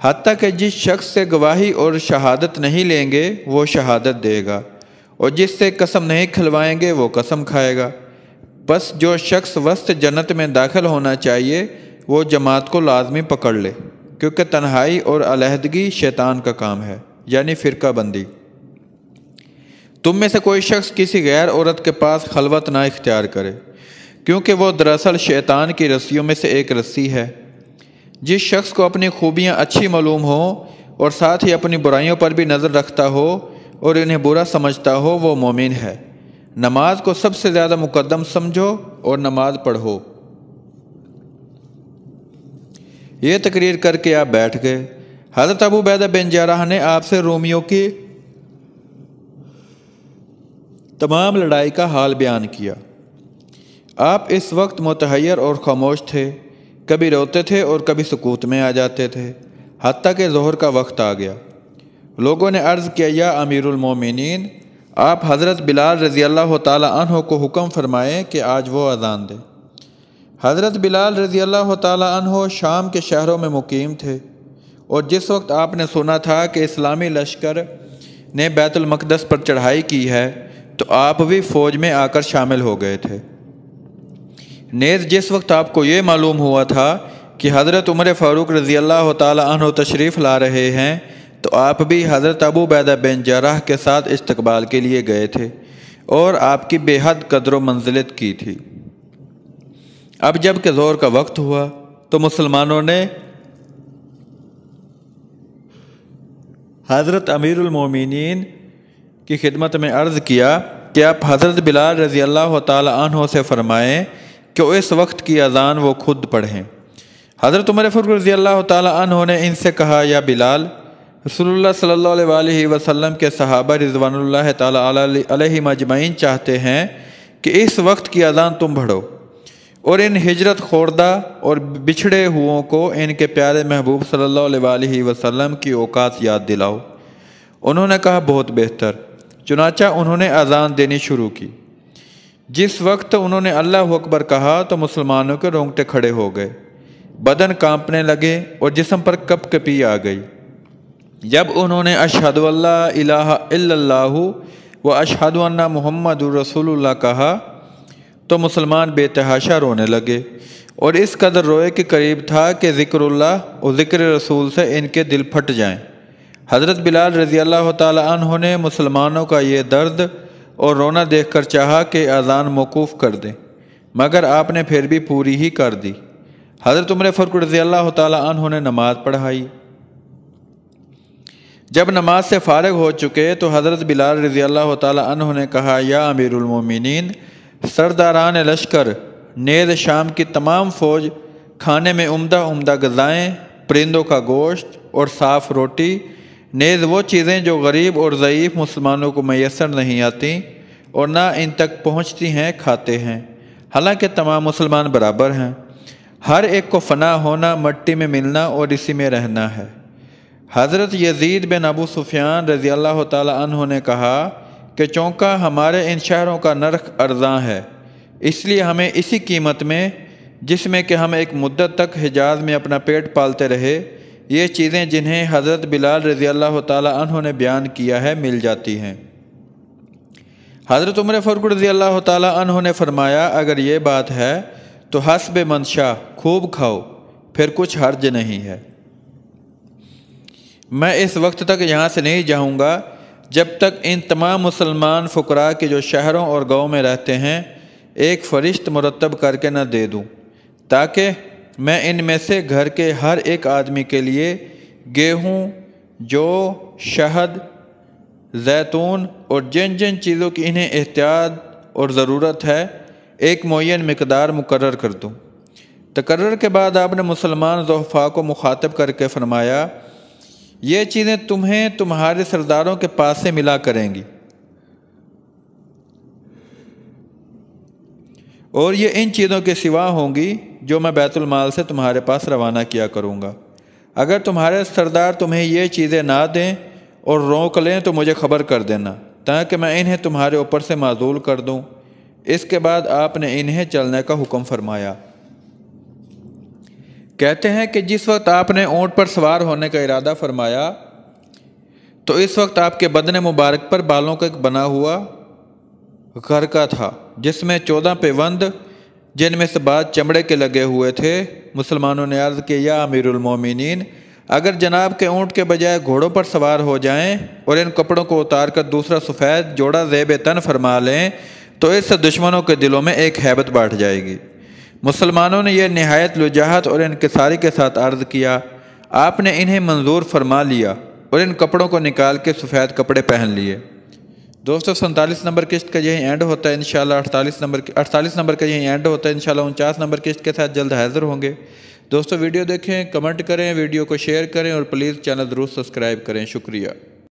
حتیٰ کہ جس شخص سے گواہی اور شہادت نہیں لیں گے وہ شہادت دے گا، اور جس سے قسم نہیں کھلوائیں گے وہ قسم کھائے گا۔ بس جو شخص وسط جنت میں داخل ہونا چاہیے وہ جماعت کو لازمی پکڑ لے، کیونکہ تنہائی اور علیحدگی شیطان کا کام ہے، یعنی فرقہ بندی۔ تم میں سے کوئی شخص کسی غیر عورت کے پاس خلوت نہ اختیار کرے، کیونکہ وہ دراصل شیطان کی رسیوں میں سے ایک رسی ہے۔ جس شخص کو اپنی خوبیاں اچھی معلوم ہوں اور ساتھ ہی اپنی برائیوں پر بھی نظر رکھتا ہو اور انہیں برا سمجھتا ہو وہ مومن ہے۔ نماز کو سب سے زیادہ مقدم سمجھو اور نماز پڑھو۔ یہ تقریر کر کے آپ بیٹھ گئے۔ حضرت ابو عبیدہ بن جراح نے آپ سے رومیوں کی تمام لڑائی کا حال بیان کیا۔ آپ اس وقت متحیر اور خاموش تھے، کبھی روتے تھے اور کبھی سکوت میں آ جاتے تھے، حتیٰ کہ ظہر کا وقت آ گیا۔ لوگوں نے عرض کیا، یا امیر المومنین، آپ حضرت بلال رضی اللہ تعالی عنہ کو حکم فرمائیں کہ آج وہ اذان دیں۔ حضرت بلال رضی اللہ تعالی عنہ شام کے شہروں میں مقیم تھے، اور جس وقت آپ نے سنا تھا کہ اسلامی لشکر نے بیت المقدس پر چڑھائی کی ہے تو آپ بھی فوج میں آ کر شامل ہو گئے تھے۔ نیز جس وقت آپ کو یہ معلوم ہوا تھا کہ حضرت عمر فاروق رضی اللہ تعالی عنہ تشریف لا رہے ہیں تو آپ بھی حضرت ابو عبیدہ بن جراح کے ساتھ استقبال کے لیے گئے تھے اور آپ کی بے حد قدر و منزلت کی تھی۔ اب جب کہ ظہر کا وقت ہوا تو مسلمانوں نے حضرت امیر المومنین کی خدمت میں عرض کیا کہ آپ حضرت بلال رضی اللہ تعالی عنہ سے فرمائیں کہ اس وقت کی اذان وہ خود پڑھیں۔ حضرت عمر فاروق رضی اللہ تعالی عنہ نے ان سے کہا، یا بلال، رسول اللہ صلی اللہ علیہ وسلم کے صحابہ رضوان اللہ تعالی علیہم اجمعین چاہتے ہیں کہ اس وقت کی اذان تم پڑھو، اور ان ہجرت خوردہ اور بچھڑے ہوئوں کو ان کے پیارے محبوب صلی اللہ علیہ وسلم کی اوقات یاد دلاؤ۔ انہوں نے کہا، بہت بہتر۔ چنانچہ انہوں نے اذان دینی شروع کی۔ جس وقت انہوں نے اللہ اکبر کہا تو مسلمانوں کے رونگٹے کھڑے ہو گئے، بدن کانپنے لگے اور جسم پر کپ کپی آ گئی۔ جب انہوں نے اشہد اللہ الہ الا اللہ و اشہد ان محمد رسول اللہ کہا تو مسلمان بے تحاشا رونے لگے، اور اس قدر روئے کہ قریب تھا کہ ذکر اللہ اور ذکر رسول سے ان کے دل پھٹ جائیں۔ حضرت بلال رضی اللہ تعالی عنہ نے مسلمانوں کا یہ درد اور رونا دیکھ کر چاہا کہ اذان موقوف کر دیں، مگر آپ نے پھر بھی پوری ہی کر دی۔ حضرت عمر فاروق رضی اللہ تعالی عنہ نے نماز پڑھائی۔ جب نماز سے فارغ ہو چکے تو حضرت بلال رضی اللہ تعالی عنہ نے کہا، یا امیر المومنین، سرداران لشکر نیز شام کی تمام فوج کھانے میں عمدہ عمدہ غذائیں، پرندوں کا گوشت اور صاف روٹی، نیز وہ چیزیں جو غریب اور ضعیف مسلمانوں کو میسر نہیں آتیں اور نہ ان تک پہنچتی ہیں، کھاتے ہیں، حالانکہ تمام مسلمان برابر ہیں۔ ہر ایک کو فنا ہونا، مٹی میں ملنا اور اسی میں رہنا ہے۔ حضرت یزید بن ابو سفیان رضی اللہ تعالی عنہ نے کہا کہ چونکہ ہمارے ان شہروں کا نرخ ارزاں ہے، اس لیے ہمیں اسی قیمت میں، جس میں کہ ہم ایک مدت تک حجاز میں اپنا پیٹ پالتے رہے، یہ چیزیں جنہیں حضرت بلال رضی اللہ تعالی عنہ نے بیان کیا ہے مل جاتی ہیں۔ حضرت عمر فاروق رضی اللہ تعالی عنہ نے فرمایا، اگر یہ بات ہے تو حسب منشا، خوب کھاؤ، پھر کچھ حرج نہیں ہے۔ میں اس وقت تک یہاں سے نہیں جاؤں گا جب تک ان تمام مسلمان فقراء کے جو شہروں اور گاؤں میں رہتے ہیں ایک فرشت مرتب کر کے نہ دے دوں، تاکہ میں ان میں سے گھر کے ہر ایک آدمی کے لیے گیہوں، جو، شہد، زیتون اور جن جن چیزوں کی انہیں احتیاط اور ضرورت ہے ایک معین مقدار مقرر کر دوں۔ تقرر کے بعد آپ نے مسلمان ضعفاء کو مخاطب کر کے فرمایا، یہ چیزیں تمہیں تمہارے سرداروں کے پاس سے ملا کریں گی، اور یہ ان چیزوں کے سوا ہوں گی جو میں بیت المال سے تمہارے پاس روانہ کیا کروں گا۔ اگر تمہارے سردار تمہیں یہ چیزیں نہ دیں اور روک لیں تو مجھے خبر کر دینا، تاکہ میں انہیں تمہارے اوپر سے معزول کر دوں۔ اس کے بعد آپ نے انہیں چلنے کا حکم فرمایا۔ کہتے ہیں کہ جس وقت آپ نے اونٹ پر سوار ہونے کا ارادہ فرمایا تو اس وقت آپ کے بدن مبارک پر بالوں کا ایک بنا ہوا غرقہ تھا جس میں 14 پیوند جن میں سے بعض چمڑے کے لگے ہوئے تھے۔ مسلمانوں نے عرض کیا یا امیر المومنین، اگر جناب کے اونٹ کے بجائے گھوڑوں پر سوار ہو جائیں اور ان کپڑوں کو اتار کر دوسرا سفید جوڑا زیب تن فرما لیں تو اس سے دشمنوں کے دلوں میں ایک ہیبت بانٹ جائے گی۔ مسلمانوں نے یہ نہایت لجاحت اور انکساری کے ساتھ عرض کیا۔ آپ نے انہیں منظور فرما لیا اور ان کپڑوں کو نکال کے سفید کپڑے پہن لیے۔ دوستو 47 نمبر قسط کا یہی اینڈ ہوتا ہے انشاءاللہ۔ 48 نمبر کا یہی اینڈ ہوتا ہے انشاءاللہ۔ 49 نمبر قسط کے ساتھ جلد حاضر ہوں گے۔ دوستو ویڈیو دیکھیں، کمنٹ کریں، ویڈیو کو شیئر کریں اور پلیز چینل ضرور سبسکرائب کریں۔ شکریہ۔